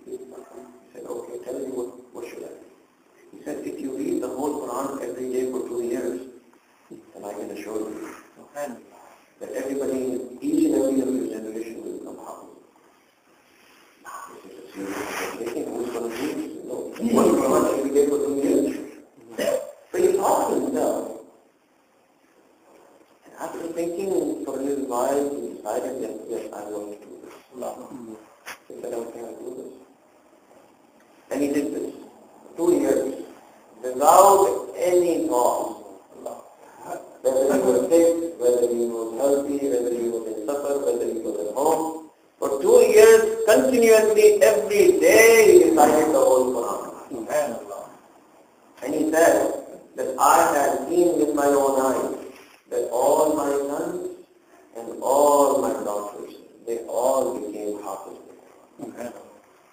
He said, okay, tell me what should I do? He said, if you read the whole Quran every day for 2 years, then I can assure you that everybody, each and every of your generation will become hafiz. This is a serious undertaking. Who's going to do this? No. One Quran every day for 2 years. So he thought to himself, after thinking for a little while, he decided that yes, I'm going to do this. He said, okay, I'll do this. And he did this. 2 years. Without any cause. Whether he was sick, whether he was healthy, whether he was in safar, whether he was at home. For 2 years, continuously, every day, he recited the whole Quran. And he said that I had seen with my own eyes that all my sons and all my daughters, they all became hafiz.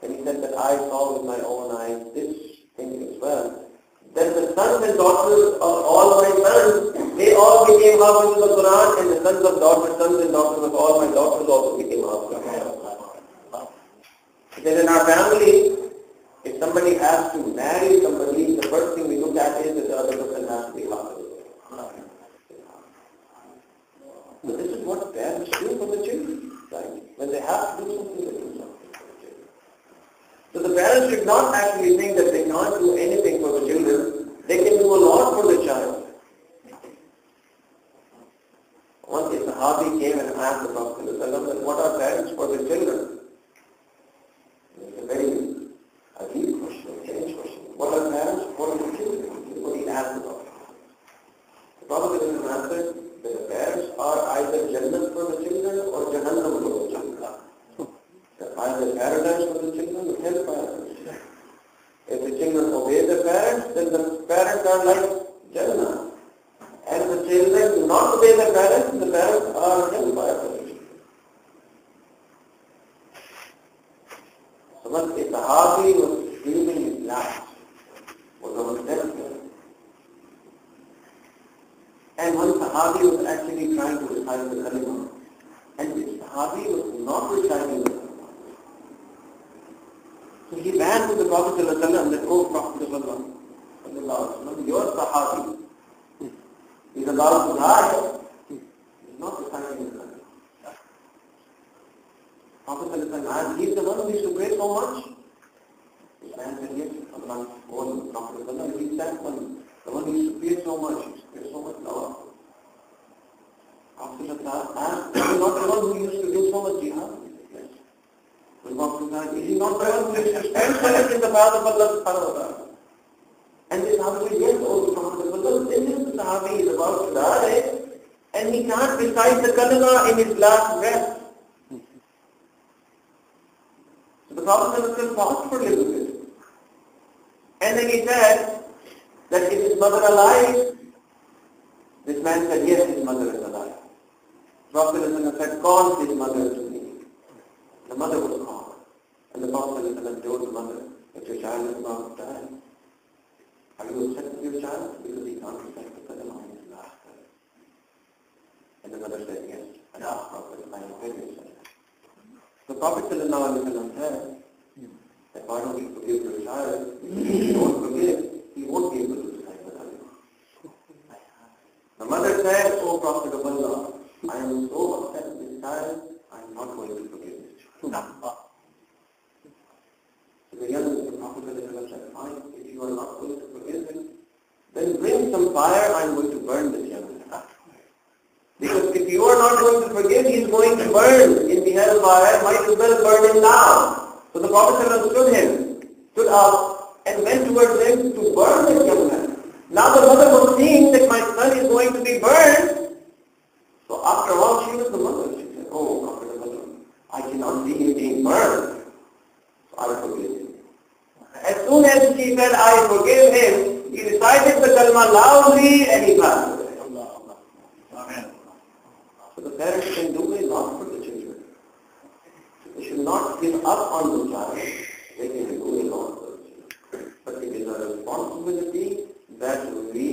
And he said that I saw with my own eyes this thing as well, that the sons and daughters of all my sons, they all became hafiz of the Quran, and the sons and daughters of all my daughters also became hafiz of the Quran. He said in our family, if somebody has to marry somebody, the first thing we look at is that the other person has to be hafiz. So this is what parents do for the children, right? When they have to do something, they do something for the children. So the parents should not actually think that they can't do anything for the children. They can do a lot for the child. Once a Sahabi came and asked the Prophet, what are parents for the children? It's a very deep question, a strange question. What are parents for the children? This is what he asked the Prophet. The Prophet answered that the parents are either Jannah for the children or Jahannam for the children. They're either paradise for the children or hellfire for the children. If the children obey the parents, then the parents are like Jannah. And if the children do not obey the parents are hellfire for the children. So once a Sahabi was sleeping his last, was on his deathbed. And one Sahabi was actually trying to recite the Kalima. And the Sahabi was not reciting the Kalima. So he ran to the Prophet ﷺ that, oh Prophet of Allah, your Sahabi is about to die. He's not reciting the kalima. Prophet ﷺ, he's the one who used to pray so much. This man said, yes, Allah's own Prophet ﷺ, he's that one. The one who used to pray so much, he used to pray so much love. Prophet ﷺ asked, are you not the one who used to do so much jihad? Yes. The Prophet said, is he not the one who used to spend so much in the path of Allah subhanahu wa ta'ala? And this Sahabi said, yes, O Prophet of Allah, this is the Sahabi is about to die, and he can't recite the kalima in his last breath. So the Prophet ﷺ paused for a little bit. And then he said that is his mother alive? This man said, yes, his mother is alive. Prophet ﷺ said, call his mother to me. The mother was called. And the Prophet ﷺ told the mother that your child is about to die. Are you upset with your child? Because he can't recite the kalima in his last breath. And the mother said, yes. And asked Prophet, I am very upset. The Prophet ﷺ said that why don't you forgive your child? If you don't forgive, he won't be able to recite the kalima. The mother said, O Prophet of Allah, I am so upset with this child, I am not going to forgive this child. So the young Prophet said, fine, if you are not going to forgive him, then bring some fire, I am going to burn this young man. Because if you are not going to forgive, he is going to burn in the hellfire, might as well burn him now. So the Prophet stood up and went towards him to burn this young man. Now the mother was seeing that my son is going to be burned. So after all, she was the mother. She said, oh Prophet of Allah, I cannot see him being burned. So I forgive him. As soon as she said, I forgive him, he recited the kalma loudly and he passed away. Amen. So the parents can do a lot for the children. They should not give up on the child. They can do a lot for the children. But it is a responsibility that we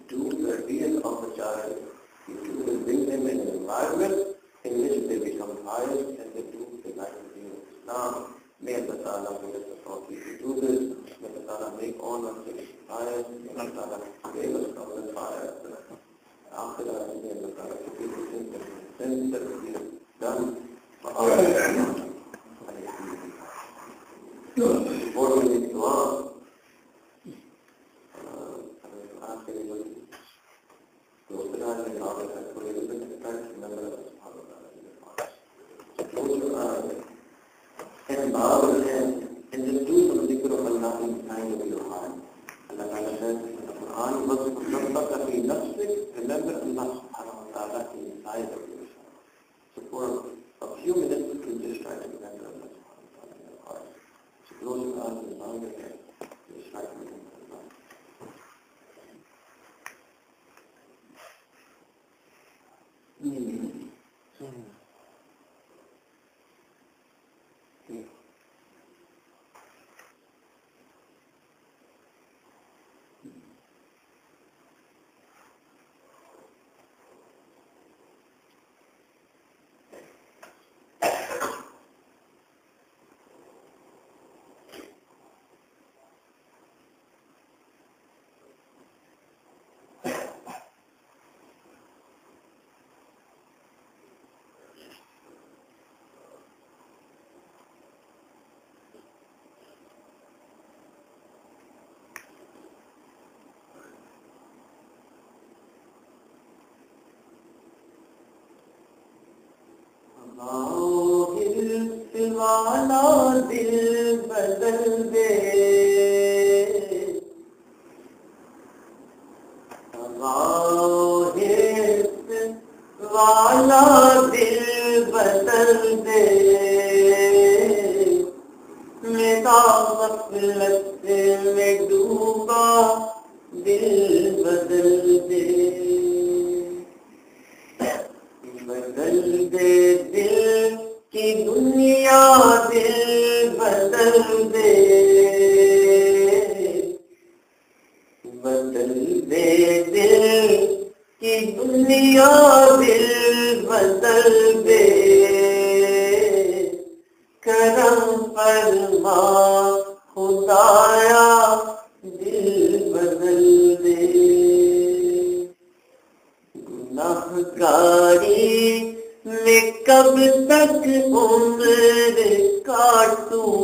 do the real of the child. We will bring them in an environment in which they become pious and they do the life of Islam. May Allah Ta'ala give us the opportunity to do this. May Allah Ta'ala make all of us pious. May Allah Ta'ala save us from the fire. After that, may Allah Ta'ala forgive the sins that we have done for our life. Before we need to ask, I ask anybody to open our eyes and our eyes for a little bit and try to remember Allah subhanahu wa ta'ala in your heart. So close your eyes and bow your head and just do some dhikr of Allah inside of your heart. Allah Ta'ala says in the Quran, وَذْكُرْ فِي نَفْسِكَ, remember Allah subhanahu wa ta'ala inside of yourself. So for a few minutes, you can just try to remember Allah subhanahu wa ta'ala in your heart. So close your eyes and bow your head. Just try to remember Allah. वाला दिल बदल दे वाला दिल बदल दे मेरा गफलत में डूबा दिल बदल दे बदल दे दिल की दुनिया दिल बदल दे बदल दे दिल की दुनिया दिल बदल दे करम फरमा खुदा दिल बदल दे। गुनाहगारी में कब तक उम्र काटूं,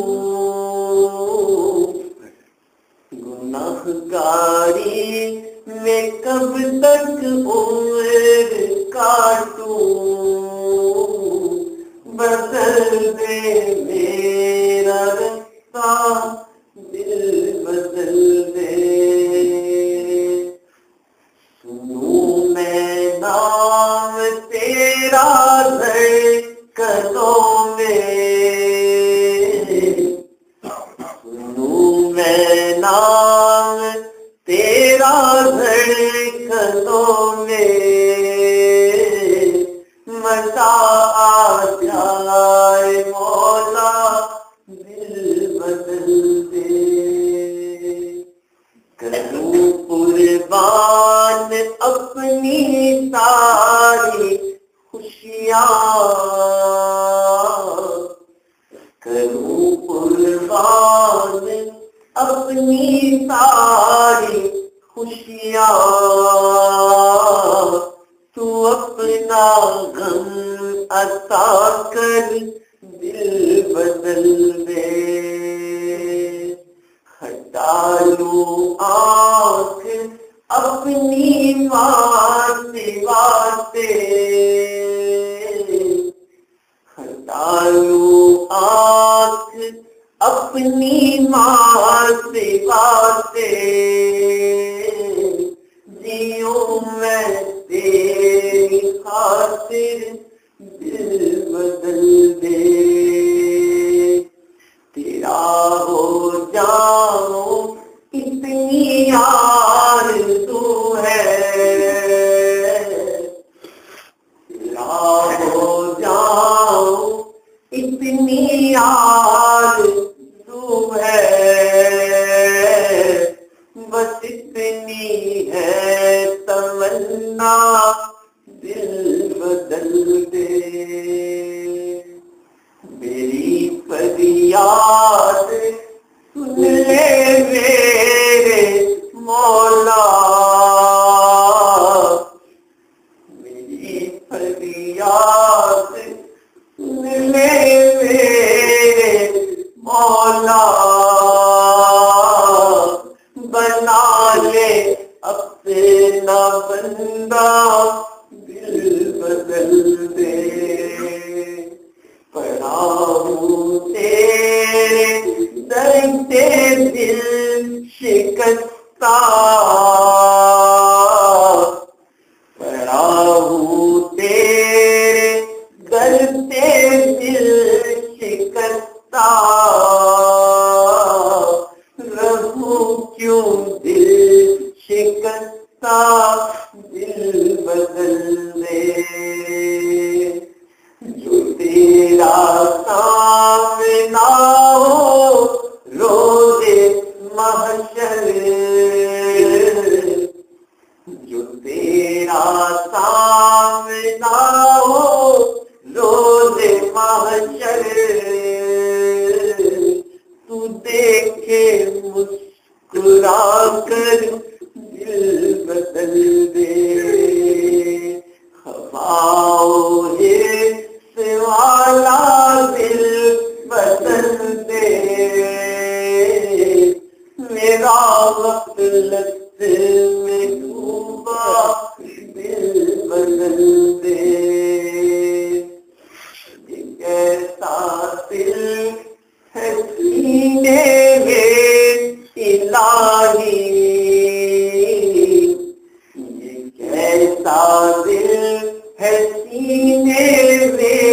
गुनाहगारी में कब तक उम्र काटूं, बदल दे मेरा रास्ता, दिल बदल दे। सुनूं मैं नाम तेरा धड़कनों में, सुनूं मैं नाम तेरा धड़कनों में, मजा आ जाए मौला, दिल बदल दे। करूं कुर्बान अपनी सारी खुशियाँ, करूं कुर्बान अपनी सारी खुशियाँ, तू अपना गम अता कर, दिल बदल दे। हटा लूं आँख अपनी माँ से वास्ते, हटा लूं आँख अपनी माँ से वास्ते, जियूं मैं तेरी खातिर, दिल बदल दे। तेरा हो जाऊं इतनी आरज़ू है, तेरा हो जाऊं इतनी आरज़ू है, बस इतनी है तमन्ना, दिल बदल दे। मेरी फरियाद सुन ले मेरे मौला, मेरी फरियाद सुन ले मेरे मौला, बना ले अपना बंदा, दिल बदल दे। पड़ा हूँ तेरे दर से दिल शिकस्ता, पड़ा हूँ तेरे दर से दिल शिकस्ता, रहूं क्यों दिल शिकस्ता, दिल बदल दे। जो तेरा सामना हो रोज़े महशर, जो तेरा सामना हो रोज़े महशर, तू देखे मुस्कुरा कर, दिल बदल दे। हवाओं से वाला दिल बदल दे, मेरा गफलत में डूबा दिल बदल दे। ये कैसा दिल है सीने में इलाही, ये कैसा दिल है सीने में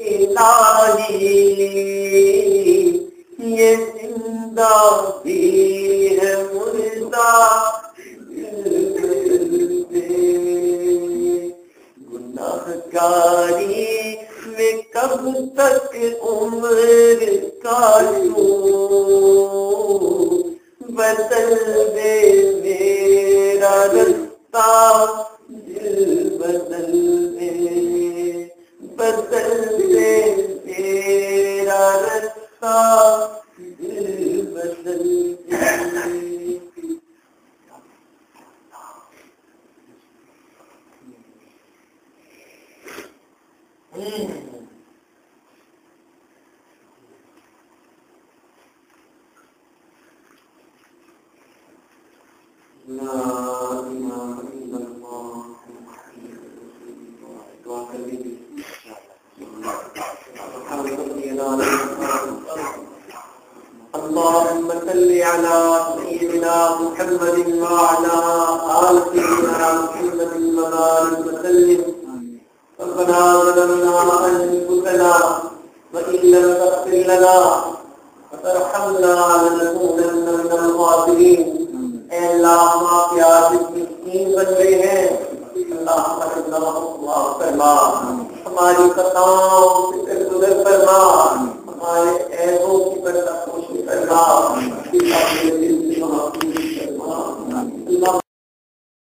इलाही, ये जिंदा भी है मुर्दा, दिल बदल दे। गुनाहगारी में कब तक उम्र काटूं, बदल दे मेरा रास्ता, दिल बदल दे। बदल दे मेरा रास्ता, दिल बदल दे। ला इलाहा इल्लल्लाह दुआ कर लीजिए। اللهم صل على سيدنا محمد وعلى آل سيدنا محمد وبارك وسلم. ربنا ظلمنا أنفسنا وإن لم تغفر لنا وترحمنا لنكونن من الخاسرين.